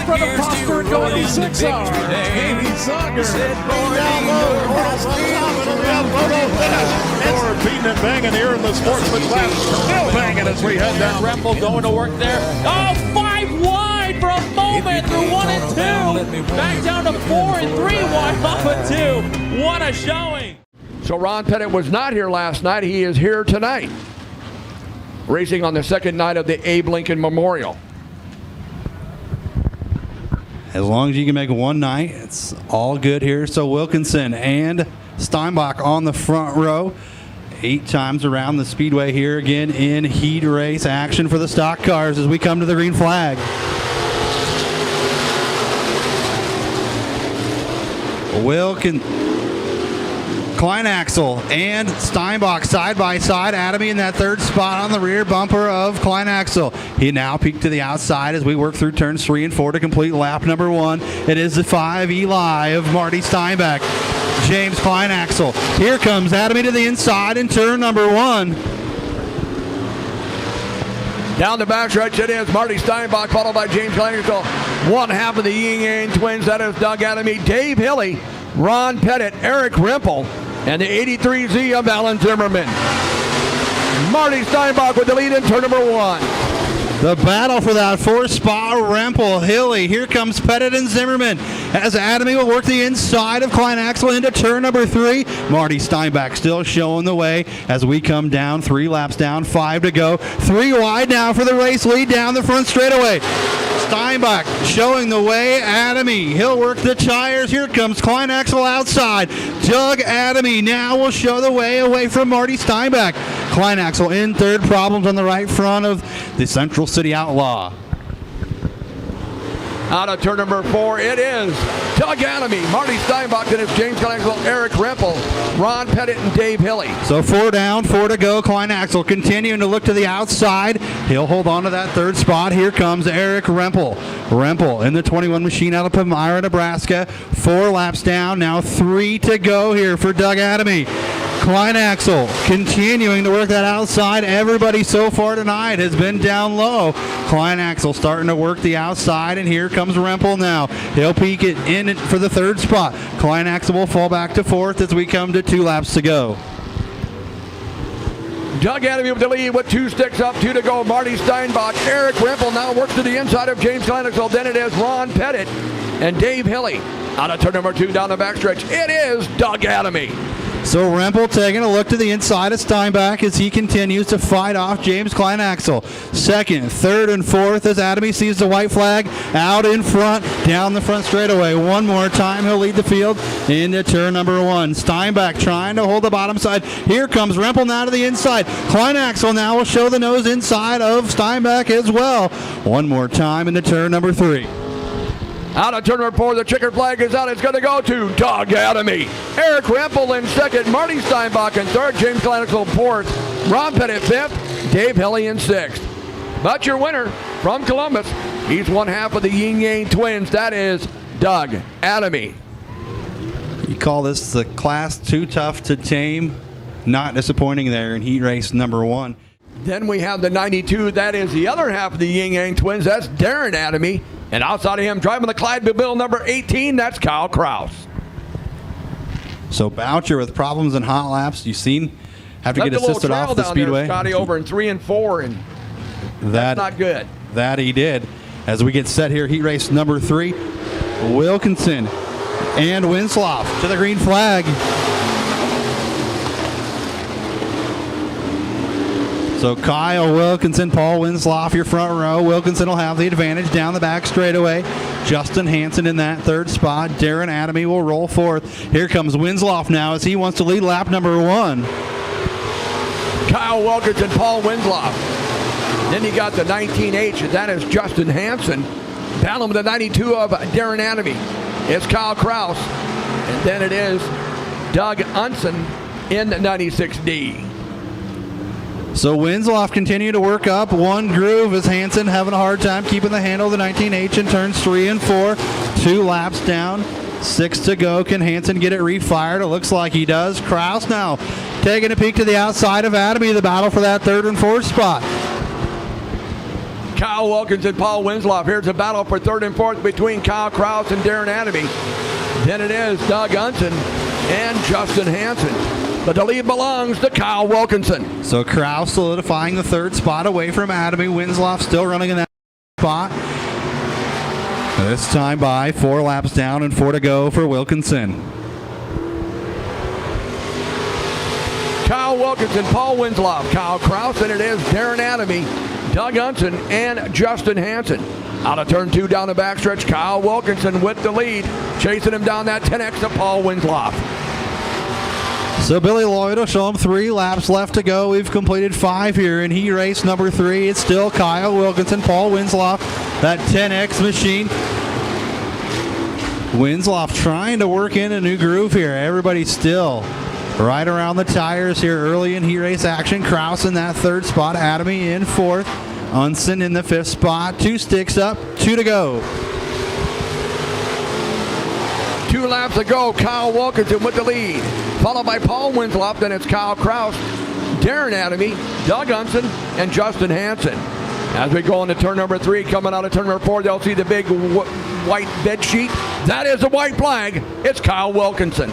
for the Foster and Doherty 6R. Amy Zucker. Down low. We're beating and banging here in the sportsman class. Still banging as we head down. Rempel going to work there. Oh, 5 wide for a moment through 1 and 2. Back down to 4 and 3 wide off of 2. What a showing. So Ron Pettit was not here last night. He is here tonight, racing on the second night of the Abe Lincoln Memorial. As long as you can make one night, it's all good here. So Wilkinson and Steinbach on the front row. 8 times around the Speedway here again in heat race action for the stock cars as we come to the green flag. Klein Axel and Steinbach side by side. Adamy in that third spot on the rear bumper of Klein Axel. He now peeked to the outside as we work through turns 3 and 4 to complete lap number 1. It is the 5 Eli of Marty Steinbach. James Klein Axel. Here comes Adamy to the inside in turn number 1. Down the backstretch, it is Marty Steinbach, followed by James Klein Axel. One half of the Yin Yang twins, that is Doug Adamy, Dave Hilly, Ron Pettit, Eric Rempel, and the 83Z of Alan Zimmerman. Marty Steinbach with the lead in turn number 1. The battle for that 4th spot, Rempel, Hilly. Here comes Pettit and Zimmerman as Adamy will work the inside of Klein Axel into turn number 3. Marty Steinbach still showing the way as we come down 3 laps down, 5 to go. 3 wide now for the race lead down the front straightaway. Steinbach showing the way. Adamy, he'll work the tires. Here comes Klein Axel outside. Doug Adamy now will show the way away from Marty Steinbach. Klein Axel in third, problems on the right front of the Central City Outlaw. Out of turn number 4, it is Doug Adamy, Marty Steinbach, and it's James Klein Axel, Eric Rempel, Ron Pettit, and Dave Hilly. So 4 down, 4 to go. Klein Axel continuing to look to the outside. He'll hold on to that third spot. Here comes Eric Rempel. Rempel in the 21 machine out of Palmyra, Nebraska. 4 laps down, now 3 to go here for Doug Adamy. Klein Axel continuing to work that outside. Everybody so far tonight has been down low. Klein Axel starting to work the outside, and here comes Rempel now. He'll peek it in for the third spot. Klein Axel will fall back to 4th as we come to 2 laps to go. Doug Adamy with the lead with 2 sticks up, 2 to go. Marty Steinbach, Eric Rempel now works to the inside of James Klein Axel. Then it is Ron Pettit and Dave Hilly. Out of turn number 2 down the backstretch, it is Doug Adamy. So Rempel taking a look to the inside of Steinbach as he continues to fight off James Klein Axel. 2nd, 3rd, and 4th as Adamy sees the white flag out in front, down the front straightaway. One more time, he'll lead the field into turn number 1. Steinbach trying to hold the bottom side. Here comes Rempel now to the inside. Klein Axel now will show the nose inside of Steinbach as well. One more time into turn number 3. Out of turn number 4, the checkered flag is out. It's going to go to Doug Adamy. Eric Rempel in 2nd, Marty Steinbach in 3rd, James Klein Axel 4th, Ron Pettit 5th, Dave Hilly in 6th. But your winner from Columbus, he's one half of the Yin Yang twins. That is Doug Adamy. You call this the class too tough to tame. Not disappointing there in heat race number 1. Then we have the 92. That is the other half of the Yin Yang twins. That's Darren Adamy. And outside of him, driving the Clydesdale number 18, that's Kyle Kraus. So Boucher with problems in hot laps. You've seen have to get assisted off the Speedway. There, Scotty, over in 3 and 4, and that's not good. That he did. As we get set here, heat race number 3, Wilkinson and Winslow to the green flag. So Kyle Wilkinson, Paul Winslow, your front row. Wilkinson will have the advantage down the back straightaway. Justin Hansen in that 3rd spot. Darren Adamy will roll 4th. Here comes Winslow now as he wants to lead lap number 1. Kyle Wilkinson, Paul Winslow. Then you got the 19H, and that is Justin Hansen. Battling with the 92 of Darren Adamy. It's Kyle Kraus. And then it is Doug Unson in the 96D. So Winslow continue to work up one groove as Hansen having a hard time keeping the handle of the 19H in turns 3 and 4. 2 laps down, 6 to go. Can Hansen get it refired? It looks like he does. Kraus now taking a peek to the outside of Adamy, the battle for that 3rd and 4th spot. Kyle Wilkinson, Paul Winslow. Here's a battle for third and fourth between Kyle Kraus and Darren Adamy. Then it is Doug Unson and Justin Hansen. But the lead belongs to Kyle Wilkinson. So Kraus solidifying the third spot away from Adamy. Winslow still running in that spot. This time by 4 laps down and 4 to go for Wilkinson. Kyle Wilkinson, Paul Winslow, Kyle Kraus, and it is Darren Adamy, Doug Unson, and Justin Hansen. Out of turn 2 down the backstretch, Kyle Wilkinson with the lead, chasing him down that 10X to Paul Winslow. So Billy Lloyd will show him 3 laps left to go. We've completed 5 here in heat race number 3. It's still Kyle Wilkinson, Paul Winslow, that 10X machine. Winslow trying to work in a new groove here. Everybody's still right around the tires here early in heat race action. Kraus in that 3rd spot, Adamy in 4th, Unson in the 5th spot. 2 sticks up, 2 to go. 2 laps to go. Kyle Wilkinson with the lead, followed by Paul Winslow. Then it's Kyle Kraus, Darren Adamy, Doug Unson, and Justin Hansen. As we go into turn number 3, coming out of turn number 4, they'll see the big white bed sheet. That is a white flag. It's Kyle Wilkinson.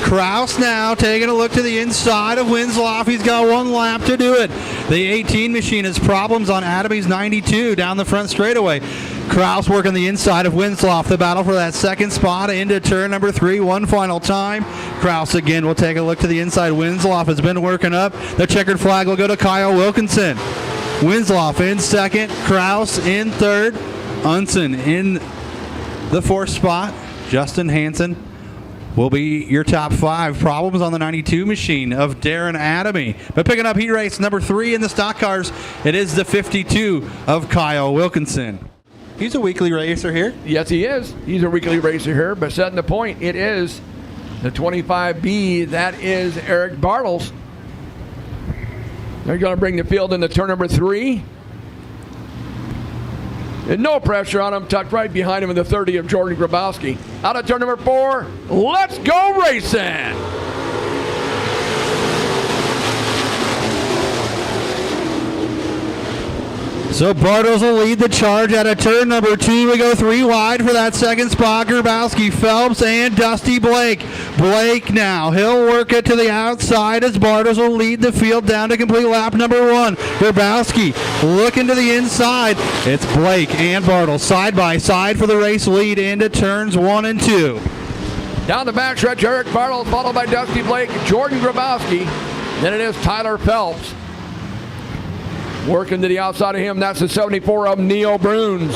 Kraus now taking a look to the inside of Winslow. He's got 1 lap to do it. The 18 machine has problems on Adamy's 92 down the front straightaway. Kraus working the inside of Winslow. The battle for that 2nd spot into turn number 3. 1 final time. Kraus again will take a look to the inside. Winslow has been working up. The checkered flag will go to Kyle Wilkinson. Winslow in 2nd. Kraus in 3rd. Unson in the 4th spot. Justin Hansen will be your top 5. Problems on the 92 machine of Darren Adamy. But picking up heat race number 3 in the stock cars, it is the 52 of Kyle Wilkinson. He's a weekly racer here. Yes, he is. He's a weekly racer here, but setting the point, it is the 25B. That is Eric Bartles. They're going to bring the field into turn number 3. And no pressure on him, tucked right behind him in the 30 of Jordan Grabowski. Out of turn number 4, let's go racing! So Bartles will lead the charge out of turn number 2. We go 3 wide for that 2nd spot. Grabowski, Phelps, and Dusty Blake. Blake now, he'll work it to the outside as Bartles will lead the field down to complete lap number 1. Grabowski looking to the inside. It's Blake and Bartles side by side for the race lead into turns 1 and 2. Down the backstretch, Eric Bartles, followed by Dusty Blake, Jordan Grabowski. Then it is Tyler Phelps. Working to the outside of him, that's the 74 of Neil Bruns.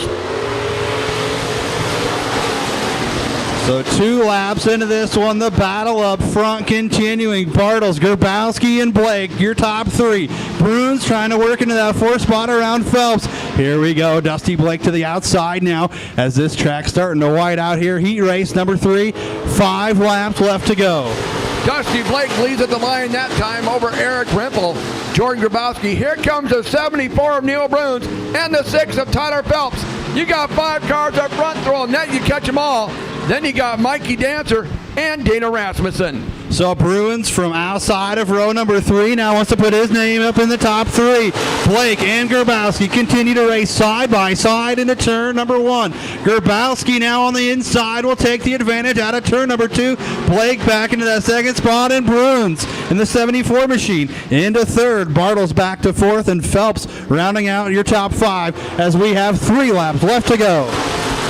So 2 laps into this one, the battle up front continuing. Bartles, Grabowski, and Blake, your top 3. Bruns trying to work into that 4th spot around Phelps. Here we go, Dusty Blake to the outside now as this track's starting to white out here. Heat race number 3, 5 laps left to go. Dusty Blake leads at the line that time over Eric Rempel. Jordan Grabowski. Here comes the 74 of Neil Bruns and the 6 of Tyler Phelps. You got 5 cars up front throwing net, you catch them all. Then you got Mikey Dancer and Dana Rasmussen. So Bruins from outside of row number 3 now wants to put his name up in the top 3. Blake and Grabowski continue to race side by side into turn number 1. Grabowski now on the inside will take the advantage out of turn number 2. Blake back into that 2nd spot, and Bruins in the 74 machine into 3rd. Bartles back to 4th, and Phelps rounding out your top 5 as we have 3 laps left to go.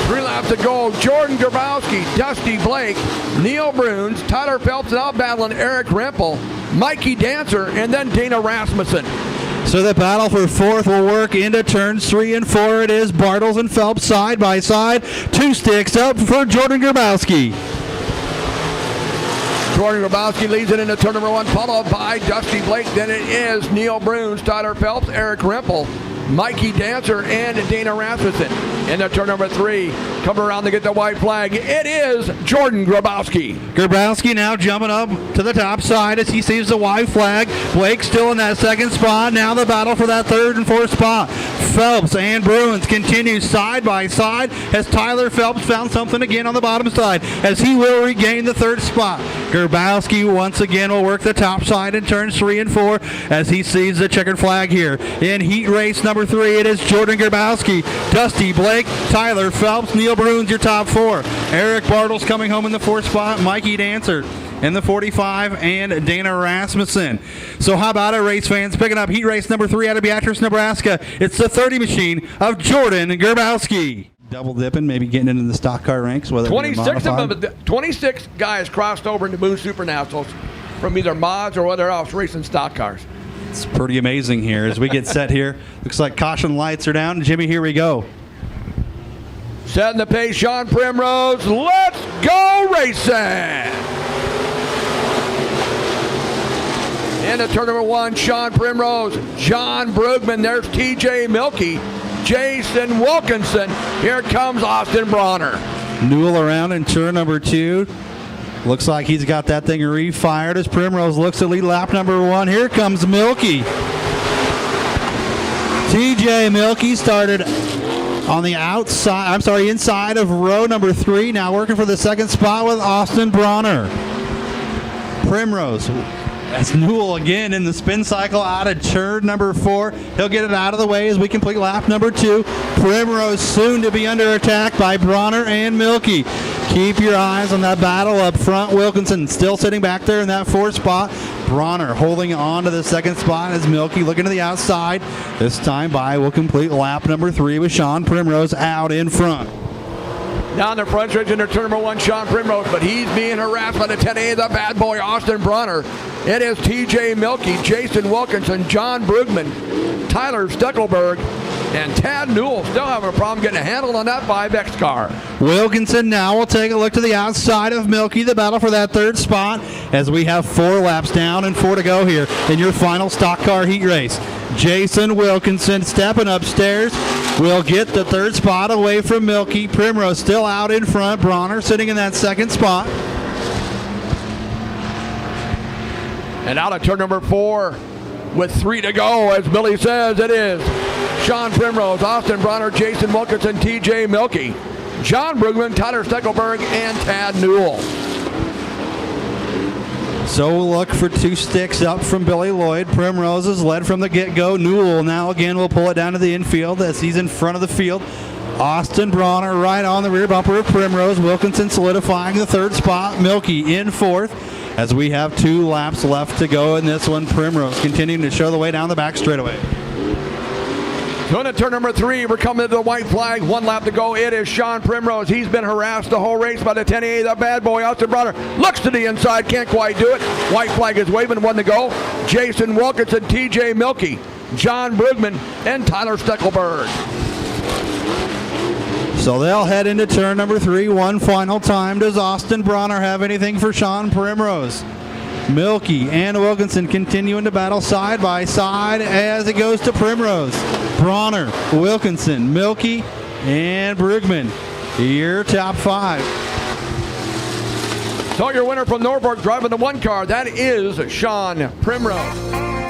3 laps to go. Jordan Grabowski, Dusty Blake, Neil Bruns, Tyler Phelps out battling Eric Rempel, Mikey Dancer, and then Dana Rasmussen. So the battle for 4th will work into turns 3 and 4. It is Bartles and Phelps side by side. 2 sticks up for Jordan Grabowski. Jordan Grabowski leads it into turn number 1, followed by Dusty Blake. Then it is Neil Bruns, Tyler Phelps, Eric Rempel, Mikey Dancer, and Dana Rasmussen. Into turn number 3, coming around to get the white flag, it is Jordan Grabowski. Grabowski now jumping up to the top side as he sees the white flag. Blake still in that second spot. Now the battle for that third and fourth spot. Phelps and Bruins continue side by side as Tyler Phelps found something again on the bottom side as he will regain the third spot. Grabowski once again will work the top side in turns 3 and 4 as he sees the checkered flag here. In heat race number 3, it is Jordan Grabowski, Dusty Blake, Tyler Phelps, Neil Bruins, your top 4. Eric Bartles coming home in the 4th spot, Mikey Dancer in the 45, and Dana Rasmussen. So how about it, race fans? Picking up heat race number 3 out of Beatrice, Nebraska. It's the 30 machine of Jordan Grabowski. Double dipping, maybe getting into the stock car ranks. Whether 26 guys crossed over into Moon Super Nationals from either mods or whether else racing stock cars. It's pretty amazing here as we get set here. Looks like caution lights are down. Jimmy, here we go. Setting the pace, Sean Primrose. Let's go racing! Into turn number 1, Sean Primrose, John Brugman. There's TJ Milkey, Jason Wilkinson. Here comes Austin Bronner. Newell around in turn number 2. Looks like he's got that thing refired as Primrose looks to lead lap number 1. Here comes Milkey. TJ Milkey started on the inside of row number 3. Now working for the second spot with Austin Bronner. Primrose. That's Newell again in the spin cycle out of turn number 4. He'll get it out of the way as we complete lap number 2. Primrose soon to be under attack by Bronner and Milkey. Keep your eyes on that battle up front. Wilkinson still sitting back there in that 4th spot. Bronner holding on to the second spot as Milkey looking to the outside. This time by will complete lap number 3 with Sean Primrose out in front. Down the front stretch into turn number 1, Sean Primrose, but he's being harassed by the 10A, the bad boy, Austin Bronner. It is TJ Milkey, Jason Wilkinson, John Brugman, Tyler Steckelberg, and Tad Newell still having a problem getting a handle on that 5X car. Wilkinson now will take a look to the outside of Milkey, the battle for that 3rd spot as we have 4 laps down and 4 to go here in your final stock car heat race. Jason Wilkinson stepping upstairs will get the 3rd spot away from Milkey. Primrose still out in front. Bronner sitting in that 2nd spot. And out of turn number 4 with 3 to go, as Billy says, it is Sean Primrose, Austin Bronner, Jason Wilkinson, TJ Milkey, John Brugman, Tyler Steckelberg, and Tad Newell. So we'll look for 2 sticks up from Billy Lloyd. Primrose is led from the get-go. Newell now again will pull it down to the infield as he's in front of the field. Austin Bronner right on the rear bumper of Primrose. Wilkinson solidifying the 3rd spot. Milkey in 4th as we have 2 laps left to go in this one. Primrose continuing to show the way down the back straightaway. Going to turn number 3, we're coming to the white flag. 1 lap to go. It is Sean Primrose. He's been harassed the whole race by the 10A, the bad boy, Austin Bronner. Looks to the inside, can't quite do it. White flag is waving, 1 to go. Jason Wilkinson, TJ Milkey, John Brugman, and Tyler Steckelberg. So they'll head into turn number 3 one final time. Does Austin Bronner have anything for Sean Primrose? Milkey and Wilkinson continuing to battle side by side as it goes to Primrose. Bronner, Wilkinson, Milkey, and Brugman. Your top 5. So your winner from Norfolk driving the 1 car, that is Sean Primrose.